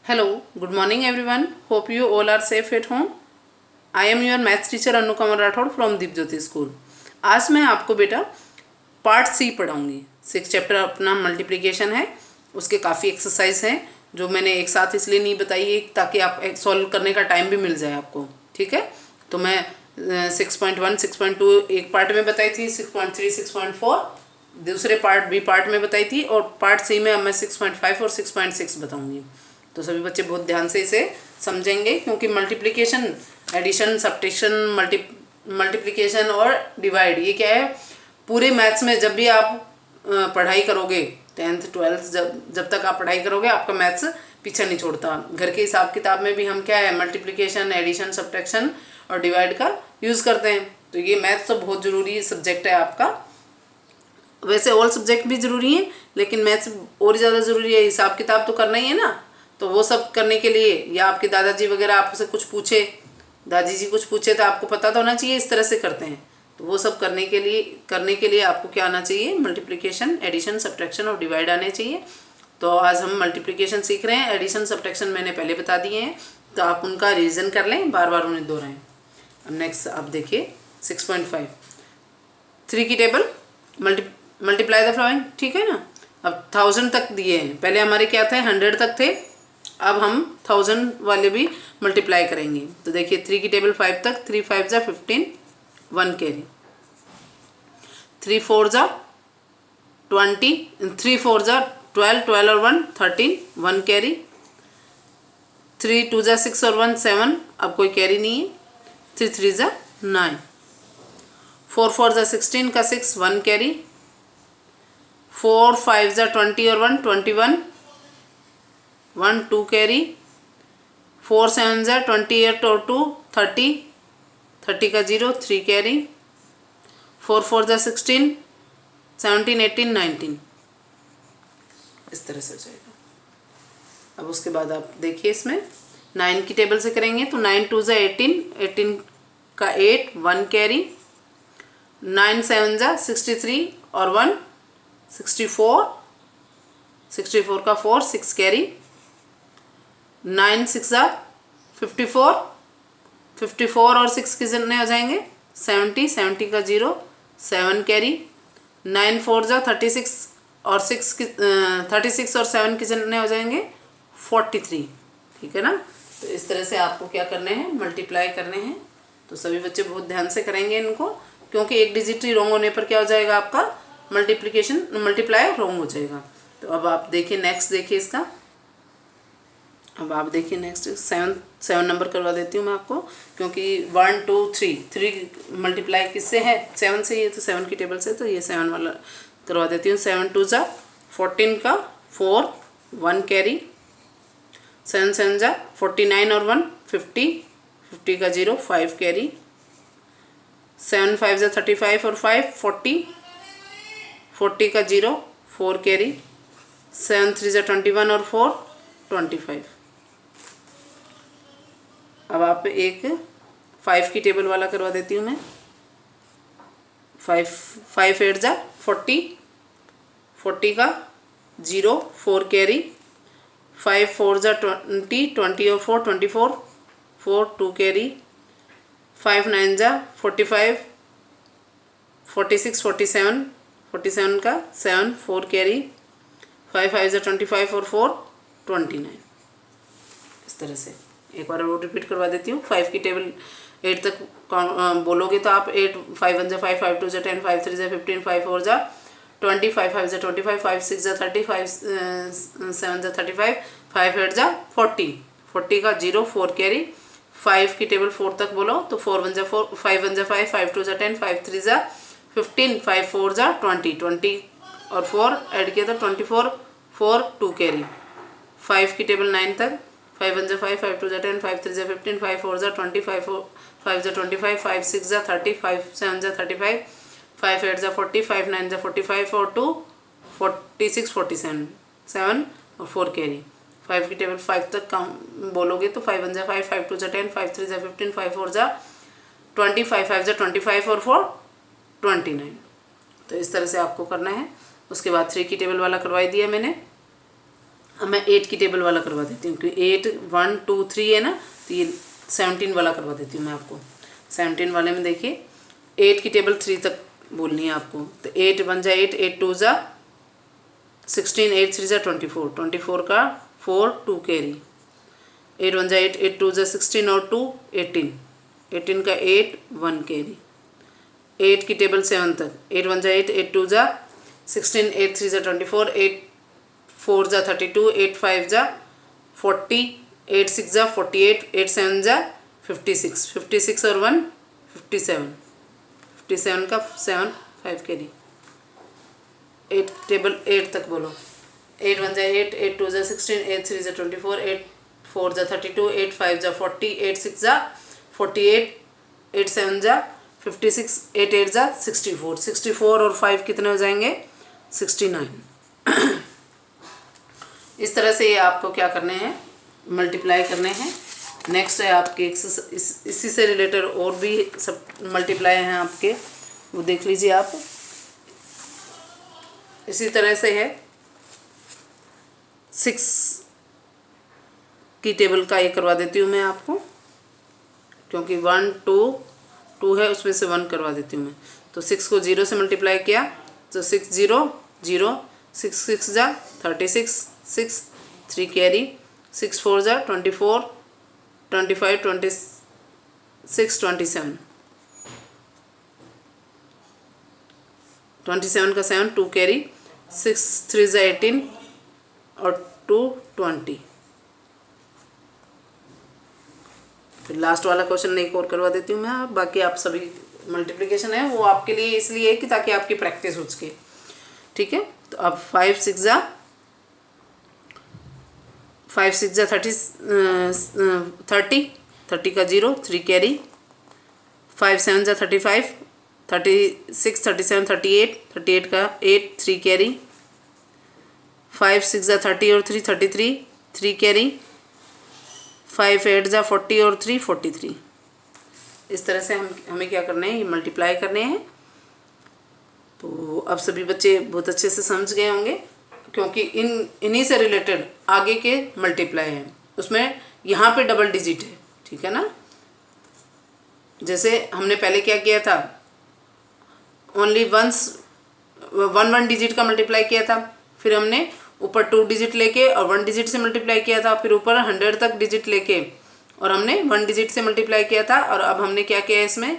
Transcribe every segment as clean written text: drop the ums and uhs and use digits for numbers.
Hello, good morning everyone. Hope you all are safe at home. I am your maths teacher Anu Kamar Rathod from Deepjyoti School. आज मैं आपको बेटा part सी पढ़ाऊंगी। 6 chapter अपना multiplication है, उसके काफ़ी exercise हैं जो मैंने एक साथ इसलिए नहीं बताई है ताकि आप सॉल्व करने का टाइम भी मिल जाए आपको। ठीक है, तो मैं 6.1 6.2 एक पार्ट में बताई थी, 6.3 6.4 दूसरे पार्ट में बताई थी, और पार्ट सी में अब मैं 6.5 और 6.6 बताऊंगी। तो सभी बच्चे बहुत ध्यान से इसे समझेंगे, क्योंकि मल्टीप्लिकेशन, एडिशन, सब्ट्रैक्शन, मल्टीप्लिकेशन और डिवाइड, ये क्या है पूरे मैथ्स में जब भी आप पढ़ाई करोगे 10th 12th जब तक आप पढ़ाई करोगे आपका मैथ्स पीछा नहीं छोड़ता। घर के हिसाब किताब में भी हम क्या है मल्टीप्लिकेशन, एडिशन, सब्ट्रैक्शन और डिवाइड का यूज़ करते हैं। तो ये मैथ्स तो बहुत ज़रूरी सब्जेक्ट है आपका। वैसे ऑल सब्जेक्ट भी ज़रूरी हैं, लेकिन मैथ्स और ज़्यादा ज़रूरी है। हिसाब किताब तो करना ही है ना, तो वो सब करने के लिए, या आपके दादाजी वगैरह आपसे कुछ पूछे, दादी जी कुछ पूछे तो आपको पता तो होना चाहिए इस तरह से करते हैं। तो वो सब करने के लिए आपको क्या आना चाहिए, मल्टीप्लिकेशन, एडिशन, सब्ट्रैक्शन और डिवाइड आने चाहिए। तो आज हम मल्टीप्लिकेशन सीख रहे हैं। एडिशन, सब्ट्रैक्शन मैंने पहले बता दिए हैं, तो आप उनका रिवीजन कर लें, बार बार उन्हें दोहराएं। अब नेक्स्ट आप देखिए 6.5, 3 की टेबल, मल्टीप्लाई द फॉलोइंग। ठीक है ना। अब 1000 तक दिए हैं, पहले हमारे क्या थे 100 तक थे, अब हम 1000 वाले भी मल्टीप्लाई करेंगे। तो देखिए 3 की टेबल 5 तक, 3 5 जा 15, 1 कैरी, 3 4 जा 20, 3 4 जा 12, 12 और 1 13, 1 कैरी, 3 2 जा 6 और 1 7, अब कोई कैरी नहीं है, 3 3 जा 9, 4 4 जा 16 का 6, 1 कैरी, 4 5 जा 20 और 1 21, 1 2 कैरी, 4 7 जा 28 और 2 30, 30 का 0, 3 कैरी, 4 4 जा 16, 17 18 19, इस तरह से हो जाएगा। अब उसके बाद आप देखिए इसमें 9 की टेबल से करेंगे तो 9 2 जा 18, 18 का 8, 1 कैरी, 9 7 जा 63 और 1 64, 64 का 4, 6 कैरी, 9 6 जा 54, 54 और 6 कितने हो जाएंगे 70, 70 का 0, 7 कैरी, 9 4 जा 36 और 36 और 7 कितने हो जाएंगे 43। ठीक है ना। तो इस तरह से आपको क्या करने हैं, मल्टीप्लाई करने हैं। तो सभी बच्चे बहुत ध्यान से करेंगे इनको, क्योंकि एक डिजिट ही रॉन्ग होने पर क्या हो जाएगा आपका मल्टीप्लाई रॉन्ग हो जाएगा। तो अब आप देखिए नेक्स्ट, देखिए इसका, अब आप देखिए नेक्स्ट 7 नंबर करवा देती हूँ मैं आपको, क्योंकि 1 2 3 मल्टीप्लाई किससे है 7 से, ये तो 7 की टेबल से, तो ये 7 वाला करवा देती हूँ। 7 2 जा 14 का 4, 1 कैरी, 7 7 जा 49 और 1 50, 50 का 0, 5 कैरी, 7 5 जा 35 और 5 40, 40 का 0, 4 कैरी, 7 3 जा 21 और 4 25। अब आप एक 5 की टेबल वाला करवा देती हूँ मैं। 5 8 जा 40, 40 का 0, 4 कैरी, 5 4 जा 20, 20 और 4 24, 4 2 कैरी, 5 9 जा 45, 46 47, 47 का 7, 4 कैरी, 5 5 जा 25 और 4 29। इस तरह से एक बार और रिपीट करवा देती हूँ। 5 की टेबल 8 तक बोलोगे तो आप 8 5 1 जा 5, 5 2 जा 10, 5 3 जा 15, 5 4 जा 20, 5 5 जा 25, 5 6 जा 30, 5 7 जा 35, 5 8 जा 40, 40 का 0, 4 कैरी। 5 की टेबल 4 तक बोलो तो 4 1 जा 4, 5 1 जा 5, 5 2 जा 10, 5 3 जा 15, 5 4 जा 20, 20 और 4 ऐड किया तो 24, 4 2 कैरी। 5 की टेबल 9 तक 5 1 जा 5, 5 2 जा 10, 5 3 जा 15, 5 4 जा 20, 5 जा 25, 5 6 जा 30, 5 7 जा 35, 5 8 जा 40, 5 9 जा 45 और 2 46 47, 7 और 4 कैरी। 5 की टेबल 5 तक बोलोगे तो 5 1 जा 5, 5 2 जा 10, 5 3 जा 15, 5 4 जा 20, 5 5 जा 25 और 4 29। तो इस तरह से आपको करना है। उसके बाद 3 की टेबल वाला करवाई दिया मैंने। अब मैं 8 की टेबल वाला करवा देती हूँ, क्योंकि 8 1 2 3 है ना, तो ये 17 वाला करवा देती हूँ मैं आपको। 17 वाले में देखिए 8 की टेबल 3 तक बोलनी है आपको। तो 8 1 जा 8, 8 2 जा 16, 8 3 जा 24, 24 का 4 2 कैरी, 8 1 जा 8, 8 2 जा 16 और 2 18, 18 का 8 1 कैरी। 8 की टेबल 7 तक 8 1 जा 8, 8 2 जा 16, 8 3 जा 24, 8 4 जा 32, 8 5 जा 40, 8 6 जा 48, 8 7 जा 56, 56 और 1 57, 57 का 7 5 कैरी। 8 टेबल 8 तक बोलो। 8 1 जा 8, 8 2 जा 16, 8 3 जा 24, 8 4 जा 32, 8 5 जा 40, 8 6 जा 48, 8 7 जा 56, 8 8 जा 64, 64 और 5 कितने हो जाएंगे 69। इस तरह से ये आपको क्या करने हैं, मल्टीप्लाई करने हैं। नेक्स्ट है आपके इसी से रिलेटेड और भी सब मल्टीप्लाई हैं आपके, वो देख लीजिए आप। इसी तरह से है 6 की टेबल का ये करवा देती हूँ मैं आपको, क्योंकि 1 2 2 है, उसमें से 1 करवा देती हूँ मैं। तो 6 को 0 से मल्टीप्लाई किया तो 6 0 0, 6 6 जा 36, 6 3 कैरी, 6 4 जा 24, 25 26 27, 27 का 7 2 कैरी, 6 3 जा 18 और 2 20। फिर लास्ट वाला क्वेश्चन एक और करवा देती हूँ मैं। बाकी आप सभी मल्टीप्लिकेशन है वो आपके लिए इसलिए है कि ताकि आपकी प्रैक्टिस हो सके, ठीक है। तो अब 5 6 जा 30, 30 का 0 3 कैरी, 5 7 जा 35, 36 37 38, 38 का 8 3 कैरी, 5 6 जा 30 और 3 33, 3 कैरी, 5 8 जा 40 और 3 43। इस तरह से हमें क्या करना है, ये मल्टीप्लाई करने हैं। तो अब सभी बच्चे बहुत अच्छे से समझ गए होंगे, क्योंकि इन्हीं से रिलेटेड आगे के मल्टीप्लाई हैं, उसमें यहाँ पे डबल डिजिट है, ठीक है ना। जैसे हमने पहले क्या किया था, ओनली वंस 1 डिजिट का मल्टीप्लाई किया था, फिर हमने ऊपर 2 डिजिट लेके और 1 डिजिट से मल्टीप्लाई किया था, फिर ऊपर 100 तक डिजिट लेके और हमने 1 डिजिट से मल्टीप्लाई किया था। और अब हमने क्या किया है, इसमें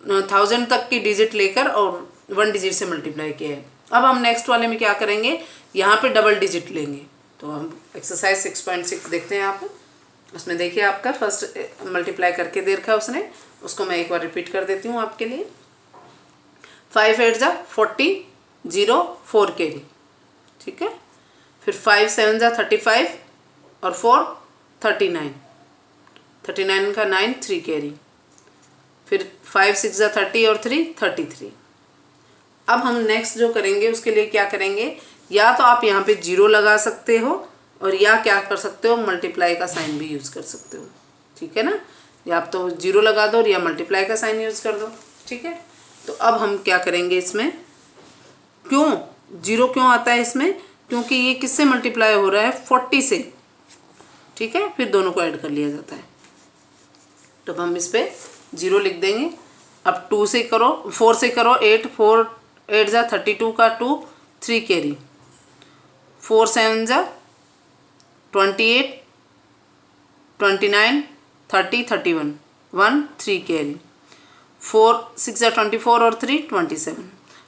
1000 तक की डिजिट लेकर और 1 डिजिट से मल्टीप्लाई किया है। अब हम नेक्स्ट वाले में क्या करेंगे, यहाँ पे डबल डिजिट लेंगे। तो हम एक्सरसाइज 6.6 देखते हैं आप। उसमें देखिए आपका फर्स्ट मल्टीप्लाई करके दे रखा है उसने, उसको मैं एक बार रिपीट कर देती हूँ आपके लिए। 5 8 जा 40, 0 4 कैरी, ठीक है। फिर 5 7 जा 35 और 4 39, 39 का 9 3 कैरी। फिर 5 6 जा 30 और 3 33। अब हम नेक्स्ट जो करेंगे उसके लिए क्या करेंगे, या तो आप यहाँ पे 0 लगा सकते हो और या क्या कर सकते हो, मल्टीप्लाई का साइन भी यूज़ कर सकते हो, ठीक है ना। या आप तो 0 लगा दो और या मल्टीप्लाई का साइन यूज़ कर दो, ठीक है। तो अब हम क्या करेंगे इसमें, क्यों 0 क्यों आता है इसमें, क्योंकि ये किससे मल्टीप्लाई हो रहा है, 40 से, ठीक है। फिर दोनों को ऐड कर लिया जाता है। तो अब हम इस पर 0 लिख देंगे। अब 2 से करो, 4 से करो, 8 4 8 जा 32 का 2 3 कैरी, 4 7 जा 28 29 30 31 1 3 कैरी, 4 6 जा 24 और 3 27।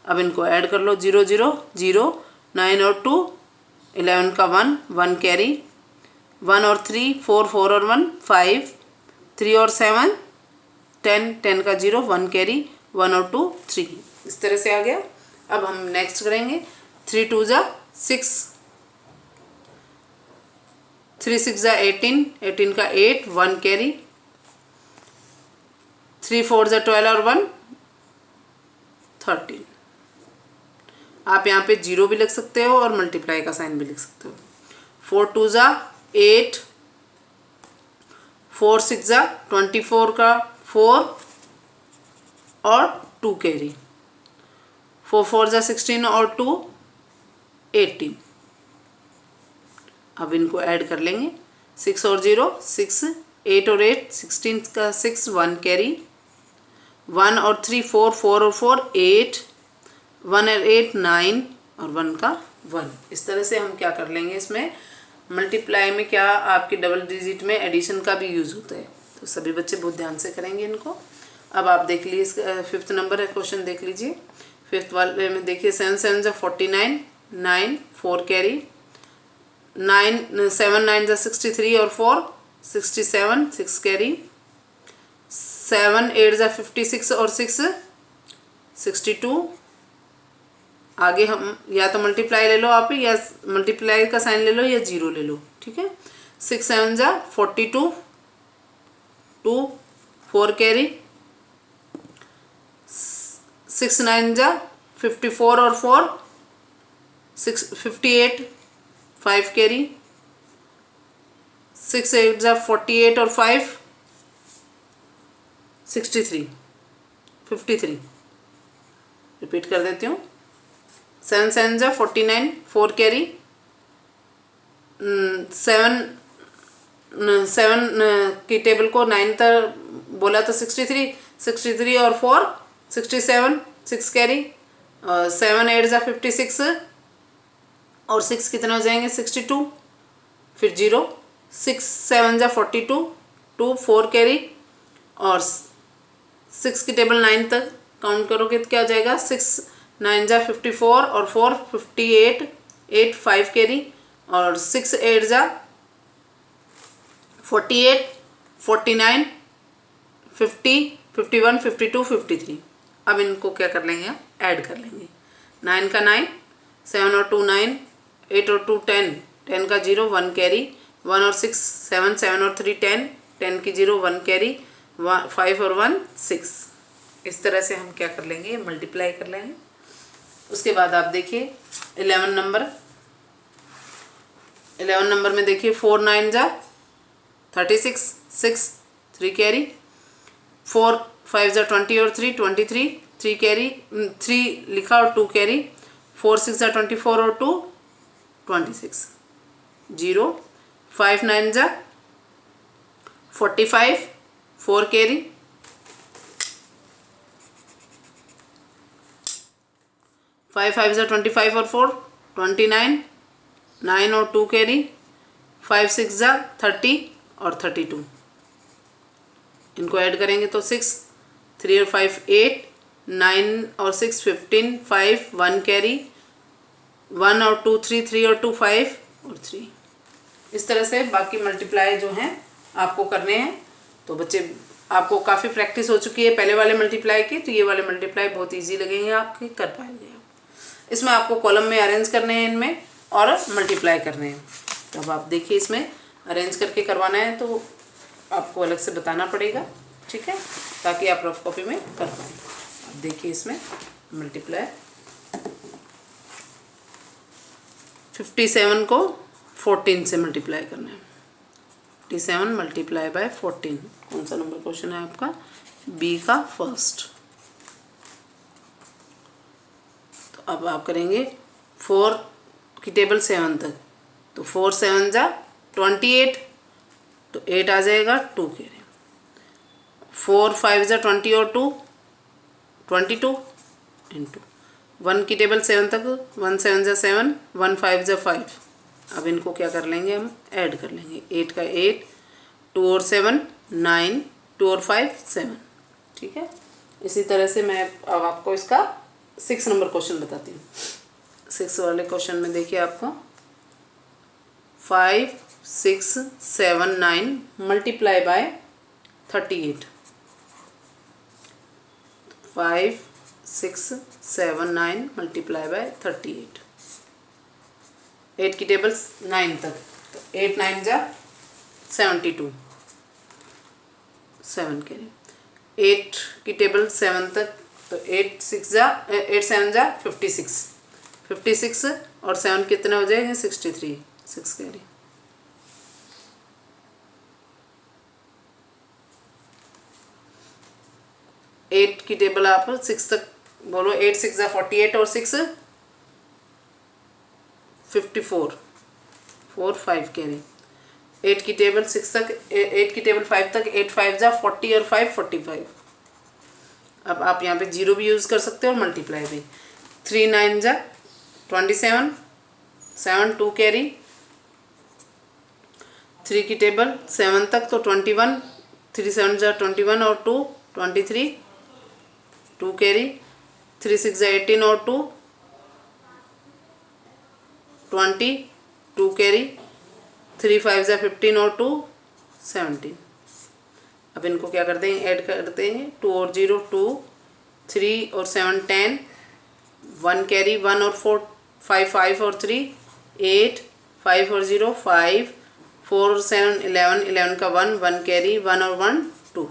अब इनको ऐड कर लो, 0 0 0 9 और 2 11 का 1 1 कैरी, 1 और 3 4 4 और 1 5, 3 और 7 10 10 का 0 1 कैरी, 1 और 2 3। इस तरह से आ गया। अब हम नेक्स्ट करेंगे 3 2 जा 6, 3 6 जा 18, 18 का 8 1 कैरी, 3 4 जा 12 और 1 13। आप यहाँ पे 0 भी लिख सकते हो और मल्टीप्लाई का साइन भी लिख सकते हो। 4 2 जा 8, 4 6 जा 24 का 4 और 2 कैरी, 4 4 जा 16 और 2 18, अब इनको ऐड कर लेंगे, 6 और 0 6, 8 और 8 16 का 6 1 कैरी, 1 और 3 4, 4 और 4 8, 1 और 8 9 और 1 का 1। इस तरह से हम क्या कर लेंगे, इसमें मल्टीप्लाई में क्या आपके डबल डिजिट में एडिशन का भी यूज़ होता है, तो सभी बच्चे बहुत ध्यान से करेंगे इनको। अब आप देख लीजिए, इसका 5th नंबर है क्वेश्चन, देख लीजिए 5th वाले में देखिए 7 7 जा 49 9 4 कैरी, 9 7 9 जा 63 और 4 67 6 कैरी, 7 8 जा 56 और 6 62। आगे हम या तो मल्टीप्लाई ले लो आप, या मल्टीप्लाई का साइन ले लो या जीरो ले लो, ठीक है। 6 7 जा 42 2 4 कैरी, 6 9 जा 54 और 4 6 58 5 कैरी, 6 8 जा 48 और 5 63 53। रिपीट कर देती हूँ, 7 7 जा 49 4 कैरी, 7 की टेबल को 9 तक बोला तो 63 और 4 67 6 कैरी, 7 8 जा 56 और 6 कितने हो जाएंगे 62, फिर 0 6 7 जा 42 2 4 कैरी, और 6 की टेबल 9 तक काउंट करोगे तो क्या हो जाएगा 6 9 जा 54 और 4 58 8 5 कैरी, और 6 8 जा 48 49 50 51 52 53। अब इनको क्या कर लेंगे, ऐड कर लेंगे, 9 का 9, 7 और 2 9, 8 और 2 10, 10 का 0 1 कैरी, 1 और 6 7, 7 और 3 10, 10 की 0 1 कैरी, 5 और 1 6। इस तरह से हम क्या कर लेंगे, मल्टीप्लाई कर लेंगे। उसके बाद आप देखिए 11 नंबर में देखिए 4 9 जा 36 6 3 कैरी, 4 5 जा 20 और 3 23 3 कैरी, 3 लिखा और 2 कैरी, 4 6 जा 24 और 2 26 0, 5 9 जा 45 4 कैरी, 5 5 जा 25 और 4 29 9 और 2 कैरी, 5 6 जा 30 और 32। इनको ऐड करेंगे तो 6 3 और 5 8 9 और 6 15 5 1 कैरी, 1 और 2 3 3 और 2 5 और 3। इस तरह से बाकी मल्टीप्लाई जो हैं आपको करने हैं। तो बच्चे आपको काफ़ी प्रैक्टिस हो चुकी है पहले वाले मल्टीप्लाई की, तो ये वाले मल्टीप्लाई बहुत इजी लगेंगे, आपके कर पाएंगे आप। इसमें आपको कॉलम में अरेंज करने हैं इनमें, और मल्टीप्लाई करने हैं। तो अब आप देखिए, इसमें अरेंज करके करवाना है तो आपको अलग से बताना पड़ेगा, ठीक है, ताकि आप रफ कॉपी में कर पाएँ। अब देखिए इसमें मल्टीप्लाई 57 को 14 से मल्टीप्लाई करना है। 57 मल्टीप्लाई बाय 14, कौन सा नंबर क्वेश्चन है आपका, बी का फर्स्ट। तो अब आप करेंगे 4 की टेबल 7 तक, तो 4 7 जा 28, तो 8 आ जाएगा 2 के लिए, 4 5 जा 20 और 2 22 इंटू 1 की टेबल 7 तक, 1 7 जा 7, 1 5 जा 5। अब इनको क्या कर लेंगे, हम ऐड कर लेंगे, 8 का 8, 2 और 7 9, 2 और 5 7, ठीक है। इसी तरह से मैं अब आपको इसका 6 नंबर क्वेश्चन बताती हूँ। 6 वाले क्वेश्चन में देखिए आपको 5 6 7 9 मल्टीप्लाई बाय 38, 5 6 7 9 मल्टीप्लाई बाय 38। 8 की टेबल 9 तक, तो 8 9 जा 72 7 के लिए, 8 की टेबल 7 तक, तो 8 7 जा 56 और 7 कितने हो जाएंगे 63 6 के लिए। 8 की टेबल आप 6 तक बोलो, 8 6 जा 48 और 6 54 4 5 कैरी। 8 की टेबल 6 तक, 8 की टेबल 5 तक, 8 5 जा 40 और 5 45। अब आप यहाँ पे जीरो भी यूज़ कर सकते हो और मल्टीप्लाई भी। 3 9 जा 27, 7 2 कैरी। 3 की टेबल 7 तक तो 21, 3 7 जा 21 और 2 23, 2 कैरी। 3 6 जा 18 और 2 20, 2 कैरी। 3 5 जा 15 और 2 17। अब इनको क्या कर देंगे, ऐड कर देंगे। 2 और 0 2, 3 और 7 10, 1 कैरी। 1 और 4 5 5 और 3 8, 5 और 0 5, 4 और 7 11, 11 का 1 1 कैरी। 1 और 1 2।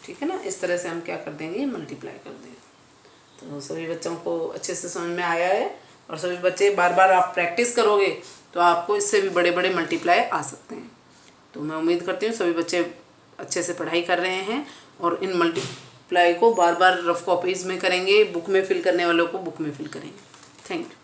ठीक है ना, इस तरह से हम क्या कर देंगे, मल्टीप्लाई कर देंगे। तो सभी बच्चों को अच्छे से समझ में आया है, और सभी बच्चे बार बार आप प्रैक्टिस करोगे तो आपको इससे भी बड़े बड़े मल्टीप्लाई आ सकते हैं। तो मैं उम्मीद करती हूँ सभी बच्चे अच्छे से पढ़ाई कर रहे हैं और इन मल्टीप्लाई को बार बार रफ कॉपीज़ में करेंगे, बुक में फिल करने वालों को बुक में फिल करेंगे। Thank you.